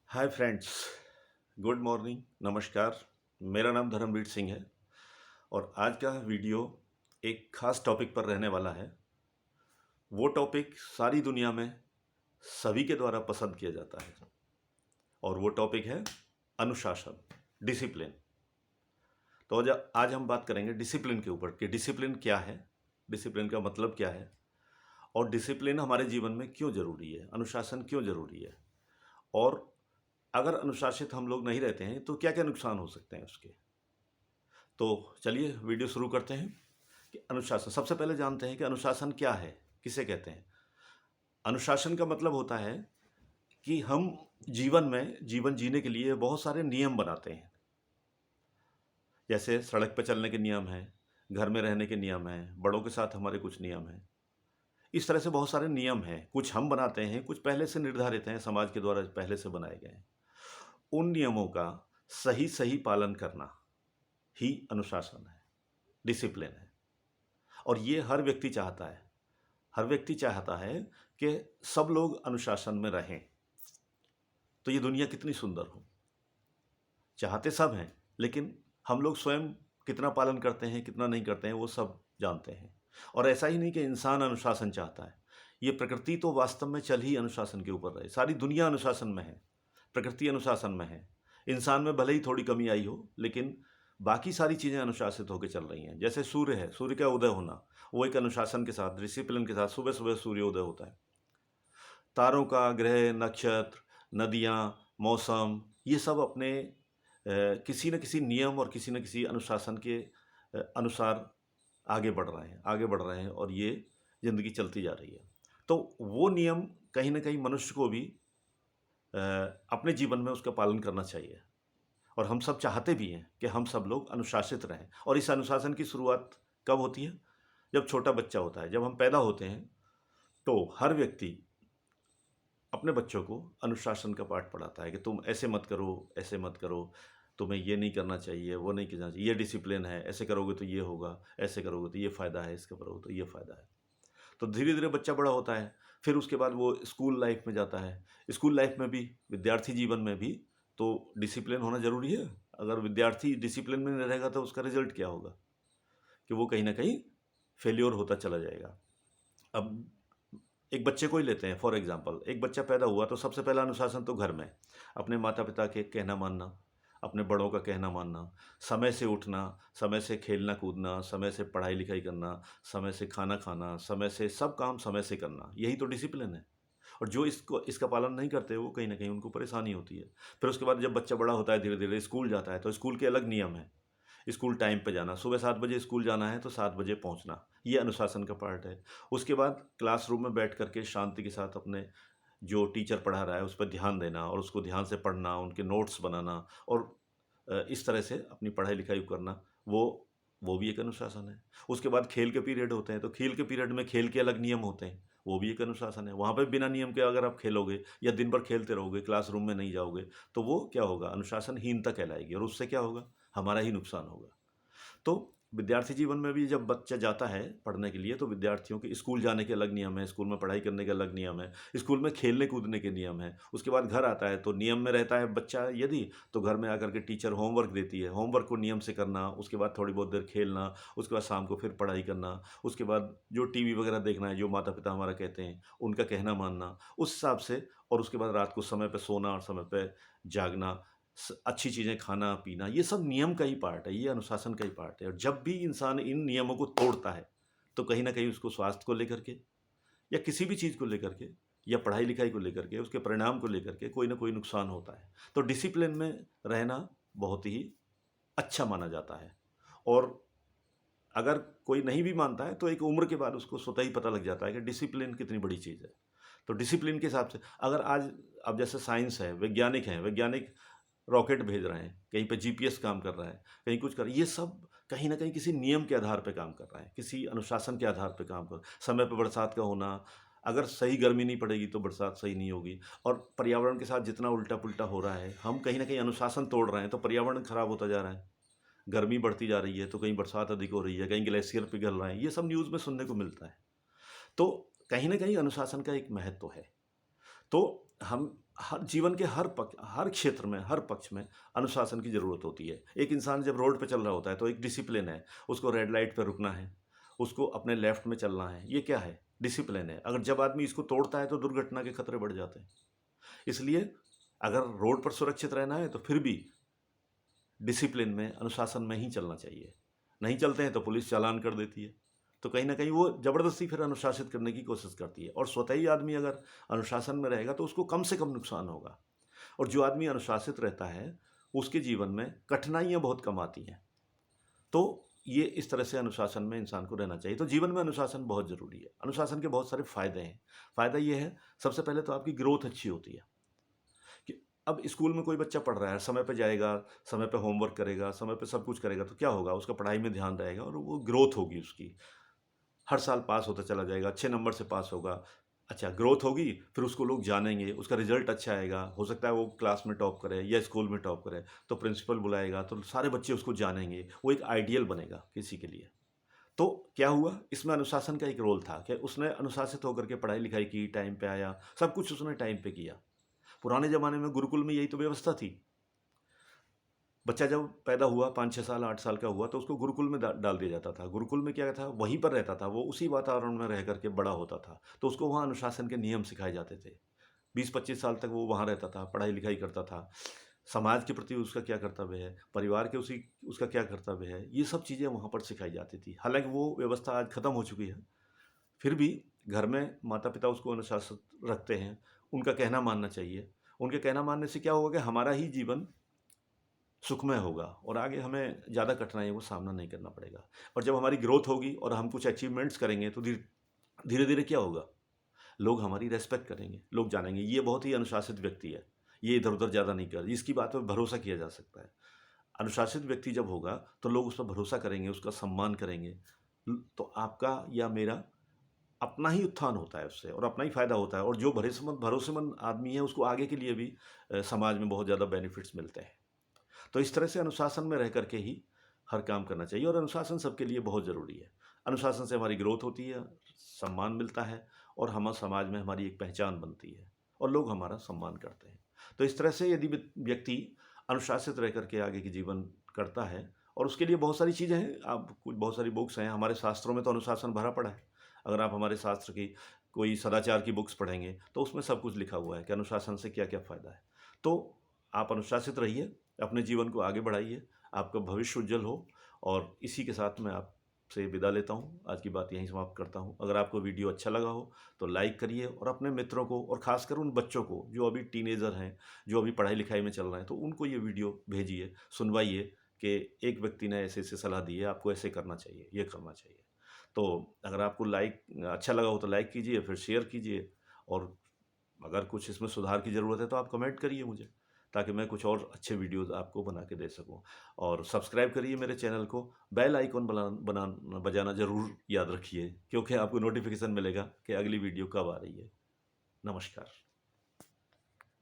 Hi friends, good morning, नमस्कार। मेरा नाम धर्मवीर सिंह है और आज का वीडियो एक खास टॉपिक पर रहने वाला है। वो टॉपिक सारी दुनिया में सभी के द्वारा पसंद किया जाता है और वो टॉपिक है अनुशासन, डिसिप्लिन। तो आज हम बात करेंगे डिसिप्लिन के ऊपर कि डिसिप्लिन क्या है, डिसिप्लिन का मतलब क्या है और डिसिप्लिन हमारे जीवन में क्यों ज़रूरी है, अनुशासन क्यों ज़रूरी है और अगर अनुशासित हम लोग नहीं रहते हैं तो क्या क्या नुकसान हो सकते हैं उसके। तो चलिए वीडियो शुरू करते हैं कि अनुशासन, सबसे पहले जानते हैं कि अनुशासन क्या है, किसे कहते हैं। अनुशासन का मतलब होता है कि हम जीवन जीने के लिए बहुत सारे नियम बनाते हैं। जैसे सड़क पर चलने के नियम हैं, घर में रहने के नियम हैं, बड़ों के साथ हमारे कुछ नियम हैं। इस तरह से बहुत सारे नियम हैं, कुछ हम बनाते हैं, कुछ पहले से निर्धारित हैं, समाज के द्वारा पहले से बनाए गए हैं। उन नियमों का सही सही पालन करना ही अनुशासन है, डिसिप्लिन है। और ये हर व्यक्ति चाहता है, हर व्यक्ति चाहता है कि सब लोग अनुशासन में रहें। तो ये दुनिया कितनी सुंदर हो, चाहते सब हैं, लेकिन हम लोग स्वयं कितना पालन करते हैं, कितना नहीं करते हैं, वो सब जानते हैं। और ऐसा ही नहीं कि इंसान अनुशासन चाहता है, ये प्रकृति तो वास्तव में चल ही अनुशासन के ऊपर रहे। सारी दुनिया अनुशासन में है, प्रकृति अनुशासन में है। इंसान में भले ही थोड़ी कमी आई हो, लेकिन बाकी सारी चीज़ें अनुशासित होकर चल रही हैं। जैसे सूर्य है, सूर्य का उदय होना, वो एक अनुशासन के साथ, डिसिप्लिन के साथ सुबह सुबह सूर्योदय होता है। तारों का, ग्रह, नक्षत्र, नदियाँ, मौसम, ये सब अपने किसी न किसी नियम और किसी न किसी अनुशासन के अनुसार आगे बढ़ रहे हैं और ये ज़िंदगी चलती जा रही है। तो वो नियम कहीं न कहीं मनुष्य को भी अपने जीवन में उसका पालन करना चाहिए। और हम सब चाहते भी हैं कि हम सब लोग अनुशासित रहें। और इस अनुशासन की शुरुआत कब होती है? जब छोटा बच्चा होता है, जब हम पैदा होते हैं, तो हर व्यक्ति अपने बच्चों को अनुशासन का पाठ पढ़ाता है कि तुम ऐसे मत करो, ऐसे मत करो, तुम्हें ये नहीं करना चाहिए, वो नहीं करना चाहिए, ये डिसिप्लिन है, ऐसे करोगे तो ये होगा, ऐसे करोगे तो ये फ़ायदा है, इसके करोगे तो ये फ़ायदा है। तो धीरे धीरे बच्चा बड़ा होता है, फिर उसके बाद वो स्कूल लाइफ में जाता है। स्कूल लाइफ में भी, विद्यार्थी जीवन में भी तो डिसिप्लिन होना ज़रूरी है। अगर विद्यार्थी डिसिप्लिन में नहीं रहेगा तो उसका रिजल्ट क्या होगा कि वो कहीं ना कहीं फेल्योर होता चला जाएगा। अब एक बच्चे को ही लेते हैं, फॉर एग्जांपल, एक बच्चा पैदा हुआ तो सबसे पहला अनुशासन तो घर में, अपने माता पिता के कहना मानना, अपने बड़ों का कहना मानना, समय से उठना, समय से खेलना कूदना, समय से पढ़ाई लिखाई करना, समय से खाना खाना, समय से सब काम समय से करना, यही तो डिसिप्लिन है। और जो इसका पालन नहीं करते वो कहीं ना कहीं उनको परेशानी होती है। फिर उसके बाद जब बच्चा बड़ा होता है, धीरे धीरे स्कूल जाता है, तो स्कूल के अलग नियम हैं। स्कूल टाइम पे जाना, सुबह 7 बजे स्कूल जाना है तो 7 बजे पहुंचना, ये अनुशासन का पार्ट है। उसके बाद क्लासरूम में बैठ करके शांति के साथ अपने जो टीचर पढ़ा रहा है उस पर ध्यान देना और उसको ध्यान से पढ़ना, उनके नोट्स बनाना और इस तरह से अपनी पढ़ाई लिखाई करना, वो भी एक अनुशासन है। उसके बाद खेल के पीरियड होते हैं, तो खेल के पीरियड में खेल के अलग नियम होते हैं, वो भी एक अनुशासन है। वहाँ पे बिना नियम के अगर आप खेलोगे या दिन भर खेलते रहोगे, क्लासरूम में नहीं जाओगे, तो वो क्या होगा? अनुशासनहीनता कहलाएगी और उससे क्या होगा? हमारा ही नुकसान होगा। तो विद्यार्थी जीवन में भी जब बच्चा जाता है पढ़ने के लिए, तो विद्यार्थियों के स्कूल जाने के अलग नियम है, स्कूल में पढ़ाई करने के अलग नियम है, स्कूल में खेलने कूदने के नियम है। उसके बाद घर आता है तो नियम में रहता है बच्चा, यदि तो घर में आकर के टीचर होमवर्क देती है, होमवर्क को नियम से करना, उसके बाद थोड़ी बहुत देर खेलना, उसके बाद शाम को फिर पढ़ाई करना, उसके बाद जो टीवी वगैरह देखना है, जो माता पिता हमारा कहते हैं उनका कहना मानना उस हिसाब से, और उसके बाद रात को समय पर सोना और समय पर जागना, अच्छी चीज़ें खाना पीना, ये सब नियम का ही पार्ट है, ये अनुशासन का ही पार्ट है। और जब भी इंसान इन नियमों को तोड़ता है तो कहीं ना कहीं उसको स्वास्थ्य को लेकर के या किसी भी चीज़ को लेकर के या पढ़ाई लिखाई को लेकर के, उसके परिणाम को लेकर के कोई ना कोई नुकसान होता है। तो डिसिप्लिन में रहना बहुत ही अच्छा माना जाता है। और अगर कोई नहीं भी मानता है तो एक उम्र के बाद उसको स्वतः ही पता लग जाता है कि डिसिप्लिन कितनी बड़ी चीज़ है। तो डिसिप्लिन के हिसाब से अगर आज, अब जैसे साइंस है, वैज्ञानिक हैं, वैज्ञानिक रॉकेट भेज रहे हैं, कहीं पे जीपीएस काम कर रहा है, कहीं कुछ कर, ये सब कहीं ना कहीं किसी नियम के आधार पे काम कर रहा है, किसी अनुशासन के आधार पे काम कर। समय पे बरसात का होना, अगर सही गर्मी नहीं पड़ेगी तो बरसात सही नहीं होगी। और पर्यावरण के साथ जितना उल्टा पुल्टा हो रहा है, हम कहीं ना कहीं अनुशासन तोड़ रहे हैं तो पर्यावरण खराब होता जा रहा है। गर्मी बढ़ती जा रही है तो कहीं बरसात अधिक हो रही है, कहीं ग्लेशियर पिघल रहे हैं, ये सब न्यूज़ में सुनने को मिलता है। तो कहीं ना कहीं अनुशासन का एक महत्व है। तो हम हर जीवन के हर क्षेत्र में, हर पक्ष में अनुशासन की ज़रूरत होती है। एक इंसान जब रोड पे चल रहा होता है तो एक डिसिप्लिन है, उसको रेड लाइट पे रुकना है, उसको अपने लेफ्ट में चलना है, ये क्या है? डिसिप्लिन है। अगर जब आदमी इसको तोड़ता है तो दुर्घटना के खतरे बढ़ जाते हैं। इसलिए अगर रोड पर सुरक्षित रहना है तो फिर भी डिसिप्लिन में, अनुशासन में ही चलना चाहिए। नहीं चलते हैं तो पुलिस चालान कर देती है। तो कहीं न कहीं वो ज़बरदस्ती फिर अनुशासित करने की कोशिश करती है, और स्वतः ही आदमी अगर अनुशासन में रहेगा तो उसको कम से कम नुकसान होगा। और जो आदमी अनुशासित रहता है, उसके जीवन में कठिनाइयाँ बहुत कम आती हैं। तो ये इस तरह से अनुशासन में इंसान को रहना चाहिए। तो जीवन में अनुशासन बहुत ज़रूरी है। अनुशासन के बहुत सारे फ़ायदे हैं। फ़ायदा ये है, सबसे पहले तो आपकी ग्रोथ अच्छी होती है। कि अब स्कूल में कोई बच्चा पढ़ रहा है, समय पे जाएगा, समय पे होमवर्क करेगा, समय पे सब कुछ करेगा, तो क्या होगा? उसका पढ़ाई में ध्यान रहेगा और वो ग्रोथ होगी उसकी। हर साल पास होता चला जाएगा, अच्छे नंबर से पास होगा। अच्छा, ग्रोथ होगी, फिर उसको लोग जानेंगे, उसका रिज़ल्ट अच्छा आएगा, हो सकता है वो क्लास में टॉप करे या स्कूल में टॉप करे, तो प्रिंसिपल बुलाएगा, तो सारे बच्चे उसको जानेंगे, वो एक आइडियल बनेगा किसी के लिए। तो क्या हुआ? इसमें अनुशासन का एक रोल था कि उसने अनुशासित होकर के पढ़ाई-लिखाई की, टाइम पे आया, सब कुछ उसने टाइम पे किया। पुराने ज़माने में गुरुकुल में यही तो व्यवस्था थी। बच्चा जब पैदा हुआ, 5-6 साल, 8 साल का हुआ, तो उसको गुरुकुल में डाल दिया जाता था। गुरुकुल में क्या था, वहीं पर रहता था, वो उसी वातावरण में रह कर के बड़ा होता था। तो उसको वहाँ अनुशासन के नियम सिखाए जाते थे। 20-25 साल तक वो वहाँ रहता था, पढ़ाई-लिखाई करता था। समाज के प्रति उसका क्या कर्तव्य है, परिवार के उसका क्या कर्तव्य है, ये सब चीज़ें वहाँ पर सिखाई जाती थी। हालाँकि वो व्यवस्था आज खत्म हो चुकी है। फिर भी घर में माता-पिता उसको अनुशासित रखते हैं, उनका कहना मानना चाहिए। उनके कहना मानने से क्या होगा कि हमारा ही जीवन सुखमय होगा और आगे हमें ज़्यादा कठिनाइयों का सामना नहीं करना पड़ेगा। और जब हमारी ग्रोथ होगी और हम कुछ अचीवमेंट्स करेंगे तो धीरे-धीरे क्या होगा? लोग हमारी रिस्पेक्ट करेंगे, लोग जानेंगे ये बहुत ही अनुशासित व्यक्ति है, ये इधर-उधर ज़्यादा नहीं कर, इसकी बात पे भरोसा किया जा सकता है। अनुशासित व्यक्ति जब होगा तो लोग उस पर भरोसा करेंगे, उसका सम्मान करेंगे। तो आपका या मेरा अपना ही उत्थान होता है उससे और अपना ही फ़ायदा होता है, और जो भरोसेमंद आदमी है उसको आगे के लिए भी समाज में बहुत ज़्यादा बेनिफिट्स मिलते हैं। तो इस तरह से अनुशासन में रह करके ही हर काम करना चाहिए, और अनुशासन सबके लिए बहुत ज़रूरी है। अनुशासन से हमारी ग्रोथ होती है, सम्मान मिलता है, और हम समाज में हमारी एक पहचान बनती है और लोग हमारा सम्मान करते हैं। तो इस तरह से यदि व्यक्ति अनुशासित रह करके आगे के जीवन करता है, और उसके लिए बहुत सारी चीज़ें हैं, आप कुछ बहुत सारी बुक्स हैं, हमारे शास्त्रों में तो अनुशासन भरा पड़ा है। अगर आप हमारे शास्त्र की कोई सदाचार की बुक्स पढ़ेंगे तो उसमें सब कुछ लिखा हुआ है कि अनुशासन से क्या-क्या फ़ायदा है। तो आप अनुशासित रहिए, अपने जीवन को आगे बढ़ाइए, आपका भविष्य उज्जवल हो, और इसी के साथ मैं आपसे विदा लेता हूँ। आज की बात यहीं समाप्त करता हूँ। अगर आपको वीडियो अच्छा लगा हो तो लाइक करिए, और अपने मित्रों को, और ख़ासकर उन बच्चों को जो अभी टीनेजर हैं, जो अभी पढ़ाई-लिखाई में चल रहे हैं, तो उनको ये वीडियो भेजिए, सुनवाइए कि एक व्यक्ति ने ऐसे-ऐसे सलाह दी है, आपको ऐसे करना चाहिए, ये करना चाहिए। तो अगर आपको अच्छा लगा हो तो लाइक कीजिए, फिर शेयर कीजिए, और अगर कुछ इसमें सुधार की ज़रूरत है तो आप कमेंट करिए मुझे, ताकि मैं कुछ और अच्छे वीडियोज़ आपको बना के दे सकूँ। और सब्सक्राइब करिए मेरे चैनल को, बेल आइकन बजाना ज़रूर याद रखिए, क्योंकि आपको नोटिफ़िकेशन मिलेगा कि अगली वीडियो कब आ रही है। नमस्कार।